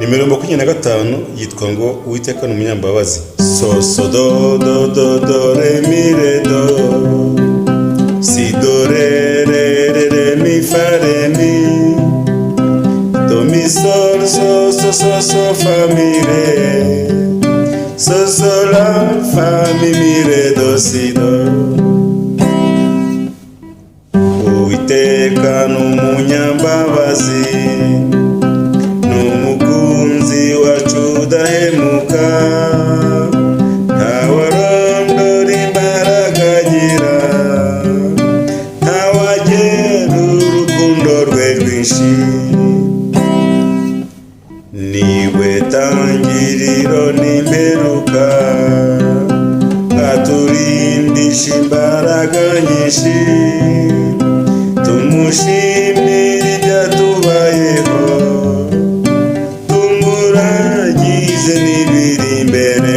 Nimero 25 yitwa ngo Uwiteka ni umunyambabazi. So so do do do do re mi re do, si do re re re re mi fa re mi, do mi sol so so so so fa mi re, so so la fa mi mi re do si do. Uwiteka ni umunyambabazi, n'umukunzi wacu udahemuka, ntawarondora imbaraga agira, ntawagera urukundo rwe rwinshi. Niwe tangiriro n'imperuka, aturindisha imbaraga nyinshi, tumushimire ibyatubayeho, tumuragize n'ibiri imbere.